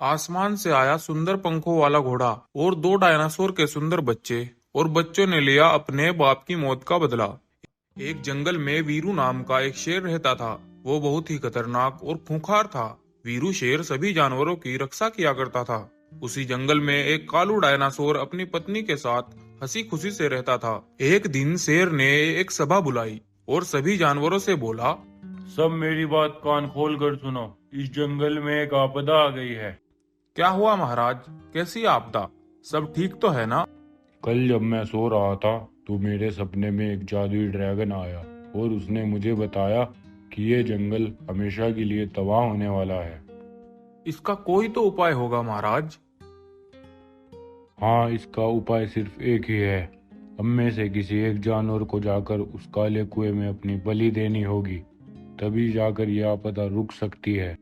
आसमान से आया सुंदर पंखों वाला घोड़ा और दो डायनासोर के सुंदर बच्चे, और बच्चों ने लिया अपने बाप की मौत का बदला। एक जंगल में वीरू नाम का एक शेर रहता था। वो बहुत ही खतरनाक और खूंखार था। वीरू शेर सभी जानवरों की रक्षा किया करता था। उसी जंगल में एक कालू डायनासोर अपनी पत्नी के साथ हंसी खुशी से रहता था। एक दिन शेर ने एक सभा बुलाई और सभी जानवरों से बोला, सब मेरी बात कान खोल कर सुनो। इस जंगल में एक आपदा आ गई है। क्या हुआ महाराज? कैसी आपदा? सब ठीक तो है ना? कल जब मैं सो रहा था तो मेरे सपने में एक जादुई ड्रैगन आया और उसने मुझे बताया कि ये जंगल हमेशा के लिए तबाह होने वाला है। इसका कोई तो उपाय होगा महाराज। हाँ, इसका उपाय सिर्फ एक ही है। हम में से किसी एक जानवर को जाकर उस काले कुएं में अपनी बलि देनी होगी, तभी जाकर यह आपदा रुक सकती है।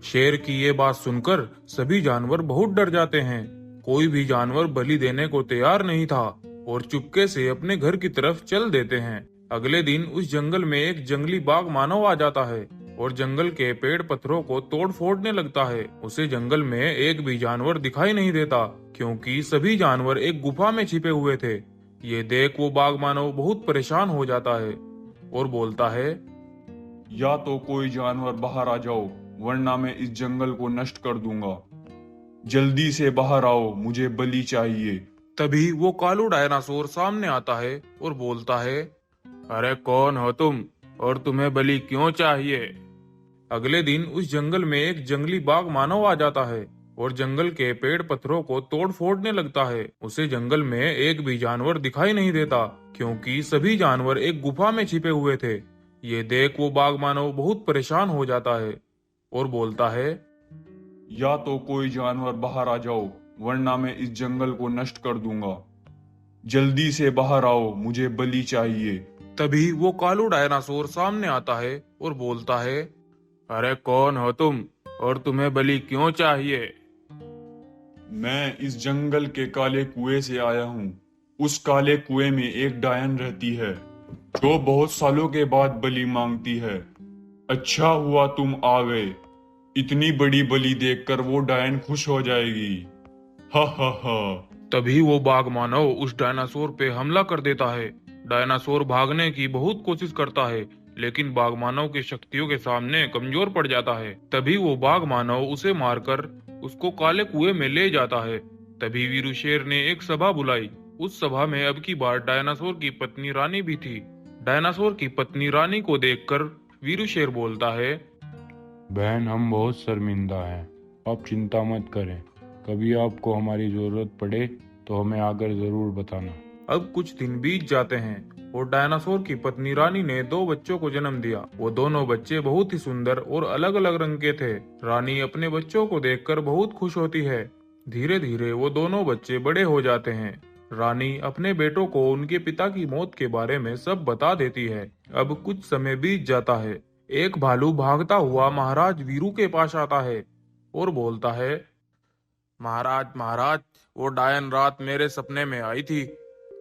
शेर की ये बात सुनकर सभी जानवर बहुत डर जाते हैं। कोई भी जानवर बलि देने को तैयार नहीं था और चुपके से अपने घर की तरफ चल देते हैं। अगले दिन उस जंगल में एक जंगली बाघ मानव आ जाता है और जंगल के पेड़ पत्थरों को तोड़ फोड़ने लगता है। उसे जंगल में एक भी जानवर दिखाई नहीं देता, क्योंकि सभी जानवर एक गुफा में छिपे हुए थे। ये देख वो बाघ मानव बहुत परेशान हो जाता है और बोलता है, या तो कोई जानवर बाहर आ जाओ, वरना मैं इस जंगल को नष्ट कर दूंगा। जल्दी से बाहर आओ, मुझे बलि चाहिए। तभी वो कालू डायनासोर सामने आता है और बोलता है, अरे कौन हो तुम और तुम्हें बलि क्यों चाहिए? अगले दिन उस जंगल में एक जंगली बाघ मानव आ जाता है और जंगल के पेड़ पत्थरों को तोड़ फोड़ने लगता है। उसे जंगल में एक भी जानवर दिखाई नहीं देता, क्योंकि सभी जानवर एक गुफा में छिपे हुए थे। ये देख वो बाघ मानव बहुत परेशान हो जाता है और बोलता है, या तो कोई जानवर बाहर आ जाओ, वरना मैं इस जंगल को नष्ट कर दूंगा। जल्दी से बाहर आओ, मुझे बलि चाहिए। तभी वो कालू डायनासोर सामने आता है और बोलता है, अरे कौन हो तुम और तुम्हें बलि क्यों चाहिए? मैं इस जंगल के काले कुएं से आया हूँ। उस काले कुएं में एक डायन रहती है, जो बहुत सालों के बाद बलि मांगती है। अच्छा हुआ तुम आ गए। इतनी बड़ी बलि देखकर वो डायन खुश हो जाएगी। हा हा हा। तभी वो बाघ मानव उस डायनासोर पे हमला कर देता है। डायनासोर भागने की बहुत कोशिश करता है, लेकिन बाघ मानव की शक्तियों के सामने कमजोर पड़ जाता है। तभी वो बाघ मानव उसे मारकर उसको काले कुएं में ले जाता है। तभी वीरू शेर ने एक सभा बुलाई। उस सभा में अब की बार डायनासोर की पत्नी रानी भी थी। डायनासोर की पत्नी रानी को देखकर वीरू शेर बोलता है, बहन, हम बहुत शर्मिंदा हैं। आप चिंता मत करें। कभी आपको हमारी जरूरत पड़े तो हमें आकर जरूर बताना। अब कुछ दिन बीत जाते हैं और डायनासोर की पत्नी रानी ने दो बच्चों को जन्म दिया। वो दोनों बच्चे बहुत ही सुंदर और अलग अलग रंग के थे। रानी अपने बच्चों को देखकर बहुत खुश होती है। धीरे धीरे वो दोनों बच्चे बड़े हो जाते हैं। रानी अपने बेटों को उनके पिता की मौत के बारे में सब बता देती है। अब कुछ समय बीत जाता है। एक भालू भागता हुआ महाराज वीरू के पास आता है और बोलता है, महाराज महाराज, वो डायन रात मेरे सपने में आई थी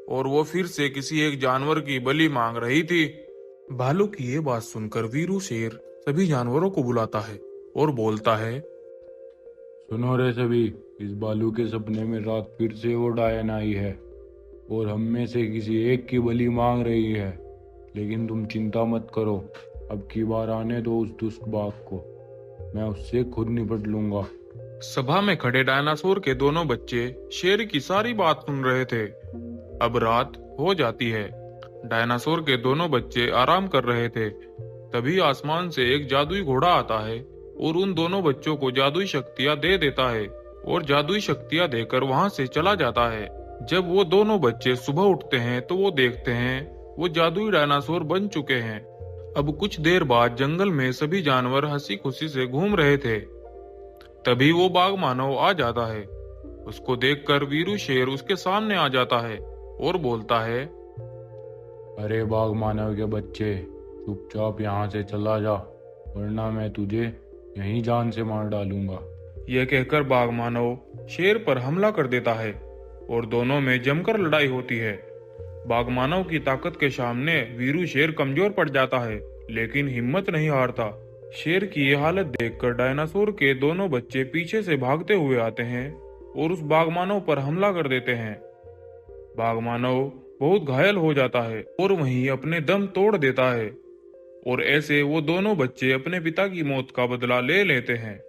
और वो फिर से किसी एक जानवर की बलि मांग रही थी। भालू की ये बात सुनकर वीरू शेर सभी जानवरों को बुलाता है और बोलता है, सुनो रे सभी, इस बालू के सपने में रात फिर से वो डायन आई है और हम में से किसी एक की बलि मांग रही है। लेकिन तुम चिंता मत करो, अब की बार आने दो उस दुष्ट बाघ को। मैं उससे खुद निपट लूंगा। सभा में खड़े डायनासोर के दोनों बच्चे शेर की सारी बात सुन रहे थे। अब रात हो जाती है। डायनासोर के दोनों बच्चे आराम कर रहे थे। तभी आसमान से एक जादुई घोड़ा आता है और उन दोनों बच्चों को जादुई शक्तियां दे देता है और जादुई शक्तियां देकर वहां से चला जाता है। जब वो दोनों बच्चे सुबह उठते हैं तो वो देखते हैं वो जादुई डायनासोर बन चुके हैं। अब कुछ देर बाद जंगल में सभी जानवर हंसी खुशी से घूम रहे थे। तभी वो बाघ मानव आ जाता है। उसको देखकर वीरू शेर उसके सामने आ जाता है और बोलता है, अरे बाघ मानव के बच्चे, चुपचाप यहाँ से चला जा, वरना मैं तुझे यहीं जान से मार डालूंगा। यह कहकर बाघ मानव शेर पर हमला कर देता है और दोनों में जमकर लड़ाई होती है। बाघ मानव की ताकत के सामने वीरू शेर कमजोर पड़ जाता है, लेकिन हिम्मत नहीं हारता। शेर की ये हालत देखकर डायनासोर के दोनों बच्चे पीछे से भागते हुए आते हैं और उस बाघमानव पर हमला कर देते हैं। बाघमानव बहुत घायल हो जाता है और वहीं अपने दम तोड़ देता है और ऐसे वो दोनों बच्चे अपने पिता की मौत का बदला ले लेते हैं।